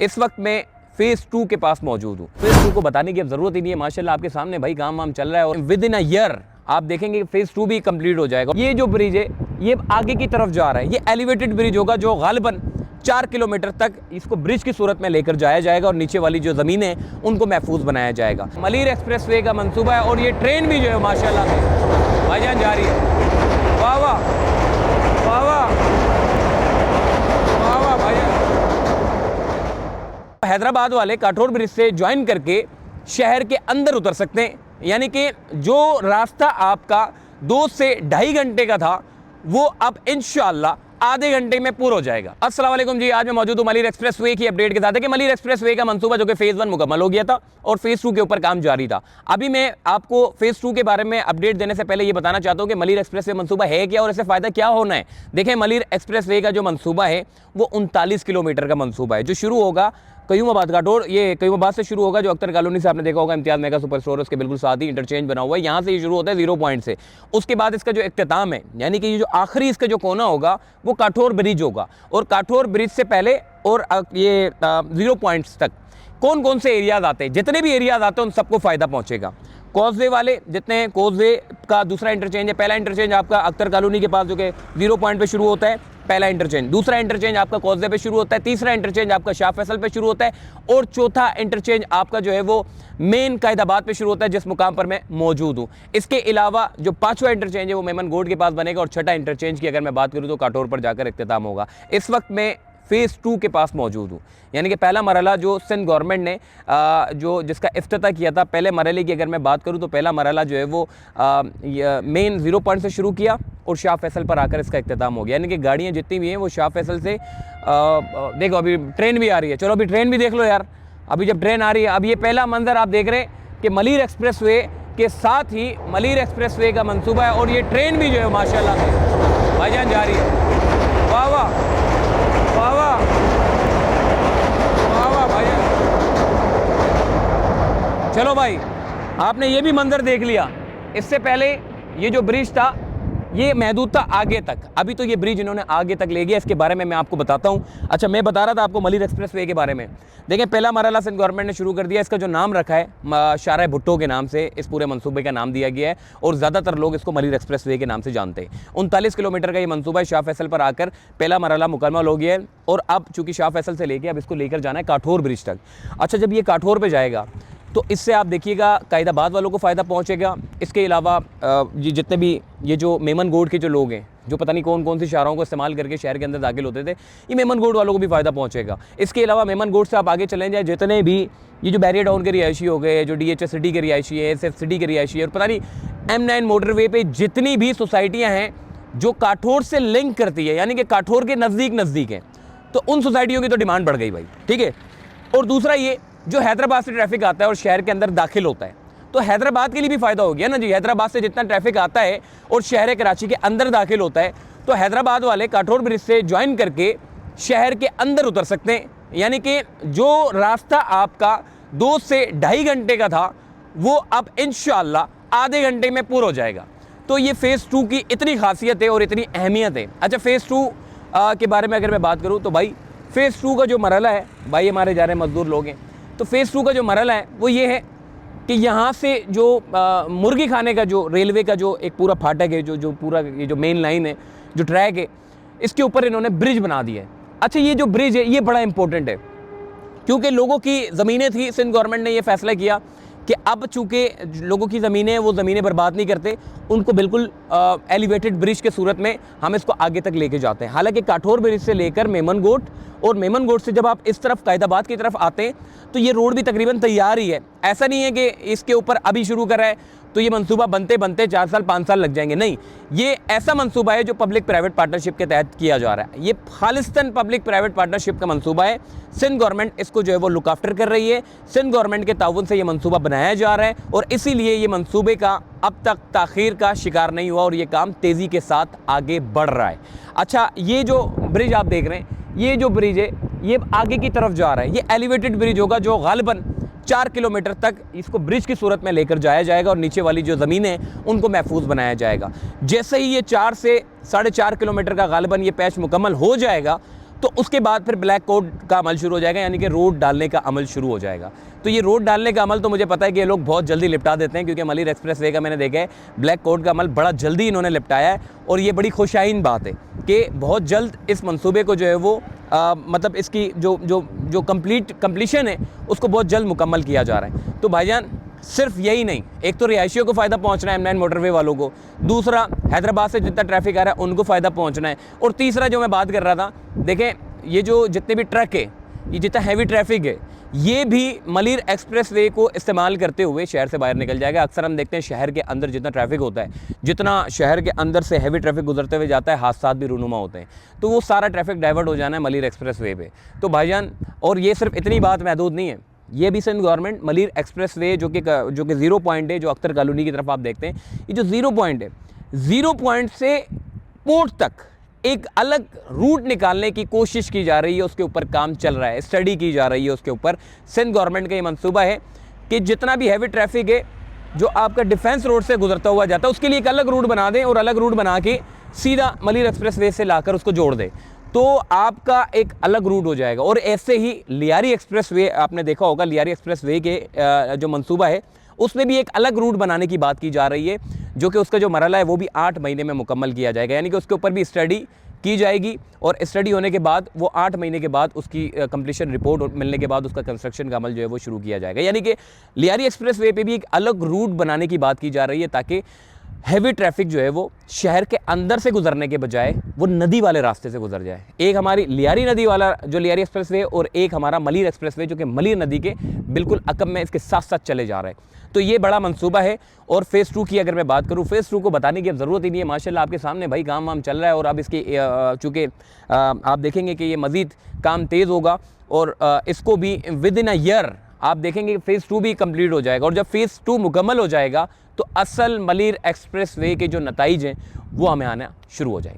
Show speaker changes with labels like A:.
A: इस वक्त मैं फेज़ 2 के पास मौजूद हूँ। फेज़ 2 को बताने की अब ज़रूरत ही नहीं है, माशाल्लाह आपके सामने भाई काम वाम चल रहा है और विद इन अ ईयर आप देखेंगे फेज़ 2 भी कंप्लीट हो जाएगा। ये जो ब्रिज है ये आगे की तरफ जा रहा है, ये एलिवेटेड ब्रिज होगा जो गालिबन 4 किलोमीटर तक इसको ब्रिज की सूरत में लेकर जाया जाएगा और नीचे वाली जो ज़मीनें हैं उनको महफूज बनाया जाएगा। मलीर एक्सप्रेसवे का मंसूबा है और ये ट्रेन भी जो है माशाल्लाह से भाईजान जा रही है। वाह वाह वाह वाह वाह वाह भाईजान। हैदराबाद वाले काठोर ब्रिज से ज्वाइन करके शहर के अंदर उतर सकते हैं, यानी कि जो रास्ता आपका 2 से ढाई घंटे का था वो अब इंशाअल्लाह आधे घंटे में पूरा हो जाएगा। अस्सलाम वालेकुम जी, आज मैं मौजूद हूँ मलीर एक्सप्रेसवे की अपडेट के साथ है कि मलीर एक्सप्रेसवे का मंसूबा जो कि फेज़ 1 मुकम्मल हो गया था और फेज़ 2 के ऊपर काम जारी था। अभी मैं आपको फेज़ 2 के बारे में अपडेट देने से पहले ये बताना चाहता हूँ कि मलीर एक्सप्रेसवे मंसूबा है क्या और इससे फ़ायदा क्या होना है। देखें, मलीर एक्सप्रेसवे का जो मंसूबा है वो 39 किलोमीटर का मंसूबा है जो शुरू होगा कयूमाबाद काठोर, ये कयूमाबाद से शुरू होगा, जो अख्तर कॉलोनी से आपने देखा होगा इम्तियाज़ मेगा सुपर स्टोर उसके बिल्कुल साथ ही इंटरचेंज बना हुआ है, यहाँ से ये शुरू होता है 0 पॉइंट से। उसके बाद इसका जो इख्तिताम है यानी कि ये जो आखिरी इसका जो कोना होगा वो काठोर ब्रिज होगा और काठोर ब्रिज से पहले और ये 0 पॉइंट्स तक कौन कौन से एरियाज़ आते हैं, जितने भी एरियाज़ आते हैं उन सबको फ़ायदा पहुँचेगा। कॉजवे वाले जितने, कॉजवे का दूसरा इंटरचेंज है, पहला इंटरचेंज आपका अख्तर कॉलोनी के पास जो कि 0 पॉइंट पे शुरू होता है, पहला इंटरचेंज। दूसरा इंटरचेंज आपका कॉजवे पे शुरू होता है, तीसरा इंटरचेंज आपका शाह फैसल पे शुरू होता है और चौथा इंटरचेंज आपका जो है वो मेन कायदाबाद पे शुरू होता है जिस मुकाम पर मैं मौजूद हूँ। इसके अलावा जो पांचवा इंटरचेंज है वो मेमन गोड के पास बनेगा और छठा इंटरचेंज की अगर मैं बात करूँ तो काठोर पर जाकर इख्तिताम होगा। इस वक्त मैं फेज़ 2 के पास मौजूद हूँ, यानी कि पहला मरहला जो सिंध गवर्नमेंट ने जो जिसका इफ्तिताह किया था, पहले मरहले की अगर मैं बात करूँ तो पहला मरहला जो है वो मेन 0 पॉइंट से शुरू किया और शाह फैसल पर आकर इसका इख्तिताम हो गया। यानी कि गाड़ियाँ जितनी भी हैं वो शाह फैसल से देखो अभी ट्रेन भी आ रही है, चलो अभी ट्रेन भी देख लो यार। अभी जब ट्रेन आ रही है, अब ये पहला मंजर आप देख रहे हैं कि मलीर एक्सप्रेसवे के साथ ही मलीर एक्सप्रेसवे का मंसूबा है और ये ट्रेन भी जो है माशाल्लाह से भाईजान जा रही है। वाह वाह वाह वाह वाह वाह भाईजान। चलो भाई, आपने ये भी मंजर देख लिया। इससे पहले ये जो ब्रिज था ये महदूद था आगे तक, अभी तो ये ब्रिज इन्होंने आगे तक ले गया, इसके बारे में मैं आपको बताता हूँ। अच्छा, मैं बता रहा था आपको मलीर एक्सप्रेसवे के बारे में। देखें, पहला मरहला सिंध गवर्नमेंट ने शुरू कर दिया, इसका जो नाम रखा है शाहराह भुट्टो के नाम से इस पूरे मंसूबे का नाम दिया गया है और ज़्यादातर लोग इसको मलीर एक्सप्रेसवे के नाम से जानते हैं। 39 किलोमीटर का ये मंसूबा है, शाह फैसल पर आकर पहला मरहला मुकम्मल हो गया है और अब चूँकि शाह फैसल से लेके अब इसको लेकर जाना है काठोर ब्रिज तक। अच्छा, जब ये काठोर पर जाएगा तो इससे आप देखिएगा कायदाबाद वालों को फ़ायदा पहुंचेगा। इसके अलावा ये जितने भी ये जो मेमन गोड के जो लोग हैं जो पता नहीं कौन कौन सी शाहराहों को इस्तेमाल करके शहर के अंदर दाखिल होते थे, ये मेमन गोड वालों को भी फ़ायदा पहुंचेगा। इसके अलावा मेमन गोड से आप आगे चले जाए, जितने भी ये जो बैरियर टाउन के रिहायशी हो गए, जो DHS सिटी के रिहायशी है, SF सिटी के रिहायशी है और पता नहीं M9 मोटरवे पर जितनी भी सोसाइटियाँ हैं जो काठोर से लिंक करती है यानी कि काठोर के नज़दीक हैं, तो उन सोसाइटियों की तो डिमांड बढ़ गई भाई, ठीक है। और दूसरा ये जो हैदराबाद से ट्रैफिक आता है और शहर के अंदर दाखिल होता है तो हैदराबाद के लिए भी फ़ायदा हो गया ना जी। हैदराबाद से जितना ट्रैफिक आता है और शहर कराची के अंदर दाखिल होता है तो हैदराबाद वाले काठोर ब्रिज से ज्वाइन करके शहर के अंदर उतर सकते हैं, यानी कि जो रास्ता आपका 2 से ढाई घंटे का था वो अब इंशाअल्लाह आधे घंटे में पूरा हो जाएगा। तो ये फेज़ 2 की इतनी खासियत है और इतनी अहमियत है। अच्छा, फेज़ 2 के बारे में अगर मैं बात करूँ तो भाई फेज़ 2 का जो मरहला है, भाई हमारे जा रहे मजदूर लोग हैं, तो फेज़ 2 का जो मरहला है वो ये है कि यहाँ से जो मुर्गी खाने का जो रेलवे का जो एक पूरा फाटक है, जो पूरा ये जो मेन लाइन है, जो ट्रैक है, इसके ऊपर इन्होंने ब्रिज बना दिया है। अच्छा, ये जो ब्रिज है ये बड़ा इंपॉर्टेंट है क्योंकि लोगों की ज़मीनें थी, सिंध गवर्नमेंट ने ये फैसला किया कि अब चूँकि लोगों की ज़मीनें वो ज़मीनें बर्बाद नहीं करते, उनको बिल्कुल एलिवेटेड ब्रिज के सूरत में हम इसको आगे तक लेके जाते हैं। हालांकि काठोर ब्रिज से लेकर मेमन गोड और मेमन गोड से जब आप इस तरफ कायदाबाद की तरफ आते हैं तो ये रोड भी तकरीबन तैयार ही है। ऐसा नहीं है कि इसके ऊपर अभी शुरू कर रहा है तो ये मंसूबा बनते बनते 4 साल 5 साल लग जाएंगे, नहीं। ये ऐसा मंसूबा है जो पब्लिक प्राइवेट पार्टनरशिप के तहत किया जा रहा है। ये खालिस्तान पब्लिक प्राइवेट पार्टनरशिप का मंसूबा है। सिंध गवर्नमेंट इसको जो है वो लुक आफ्टर कर रही है। सिंध गवर्नमेंट के ताउन से ये मंसूबा बनाया जा रहा है और इसीलिए ये मंसूबे का अब तक ताख़ीर का शिकार नहीं हुआ और ये काम तेज़ी के साथ आगे बढ़ रहा है। अच्छा, ये जो ब्रिज आप देख रहे हैं, ये जो ब्रिज है ये आगे की तरफ जा रहा है, ये एलिवेटेड ब्रिज होगा जो गालिबन 4 किलोमीटर तक इसको ब्रिज की सूरत में लेकर जाया जाएगा और नीचे वाली जो ज़मीनें हैं उनको महफूज बनाया जाएगा। जैसे ही ये 4 से 4.5 किलोमीटर का गालिबन ये पैच मुकम्मल हो जाएगा तो उसके बाद फिर ब्लैक कोड का अमल शुरू हो जाएगा, यानी कि रोड डालने का अमल शुरू हो जाएगा। तो ये रोड डालने का अमल तो मुझे पता है कि ये लोग बहुत जल्दी निपटा देते हैं, क्योंकि मलिर एक्सप्रेस वे का मैंने देखा है ब्लैक कोड का अमल बड़ा जल्दी इन्होंने निपटाया है। और ये बड़ी खुशाइन बात है कि बहुत जल्द इस मंसूबे को जो है वो मतलब इसकी जो कंप्लीशन है उसको बहुत जल्द मुकम्मल किया जा रहा है। तो भाईजान सिर्फ यही नहीं, एक तो रिहायशियों को फ़ायदा पहुंचना है M9 मोटरवे वालों को, दूसरा हैदराबाद से जितना ट्रैफिक आ रहा है उनको फ़ायदा पहुंचना है, और तीसरा जो मैं बात कर रहा था, देखें ये जो जितने भी ट्रक है, ये जितना हैवी ट्रैफिक है, ये भी मलिर एक्सप्रेस वे को इस्तेमाल करते हुए शहर से बाहर निकल जाएगा। अक्सर हम देखते हैं शहर के अंदर जितना ट्रैफिक होता है, जितना शहर के अंदर से हैवी ट्रैफिक गुजरते हुए जाता है, हादसात भी रूनुमा होते हैं, तो वो सारा ट्रैफिक डाइवर्ट हो जाना है मलिर एक्सप्रेस वे पे। तो भाईजान, और ये सिर्फ इतनी बात महदूद नहीं है, ये भी Sindh government Malir expressway जो कि 0 पॉइंट है, जो अख्तर कॉलोनी की तरफ आप देखते हैं, ये जो 0 पॉइंट है, 0 पॉइंट से पोर्ट तक एक अलग रूट निकालने की कोशिश की जा रही है, उसके ऊपर काम चल रहा है, स्टडी की जा रही है उसके ऊपर। सिंध गवर्नमेंट का ये मंसूबा है कि जितना भी हैवी ट्रैफिक है जो आपका डिफेंस रोड से गुजरता हुआ जाता है, उसके लिए एक अलग रूट बना दें, और अलग रूट बना के सीधा मलिर एक्सप्रेस वे से लाकर उसको जोड़ दें, तो आपका एक अलग रूट हो जाएगा। और ऐसे ही लियारी एक्सप्रेस वे, आपने देखा होगा लियारी एक्सप्रेस वे के जो मंसूबा है उसमें भी एक अलग रूट बनाने की बात की जा रही है, जो कि उसका जो मरहला है वो भी 8 महीने में मुकम्मल किया जाएगा, यानी कि उसके ऊपर भी स्टडी की जाएगी, और स्टडी होने के बाद वो 8 महीने के बाद उसकी कंप्लीशन रिपोर्ट मिलने के बाद उसका कंस्ट्रक्शन का अमल जो है वो शुरू किया जाएगा। यानी कि लियारी एक्सप्रेस वे पे भी एक अलग रूट बनाने की बात की जा रही है, ताकि हैवी ट्रैफिक जो है वो शहर के अंदर से गुजरने के बजाय वो नदी वाले रास्ते से गुजर जाए। एक हमारी लियारी नदी वाला जो लियारी एक्सप्रेस वे, और एक हमारा मलिर एक्सप्रेस वे जो कि मलिर नदी के बिल्कुल अकब में इसके साथ साथ चले जा रहे हैं। तो ये बड़ा मंसूबा है। और फेज़ 2 की अगर मैं बात करूँ, फेज़ 2 को बताने की अब ज़रूरत ही नहीं है, माशाल्लाह आपके सामने भाई काम वाम चल रहा है। और अब इसके चूँकि आप देखेंगे कि ये मज़ीद काम तेज़ होगा, और इसको भी विद इन अ ईयर आप देखेंगे कि फेज़ 2 भी कंप्लीट हो जाएगा। और जब फेज़ 2 मुकम्मल हो जाएगा तो असल मलिर एक्सप्रेस वे के जो नताइज हैं वो हमें आना शुरू हो जाएंगे।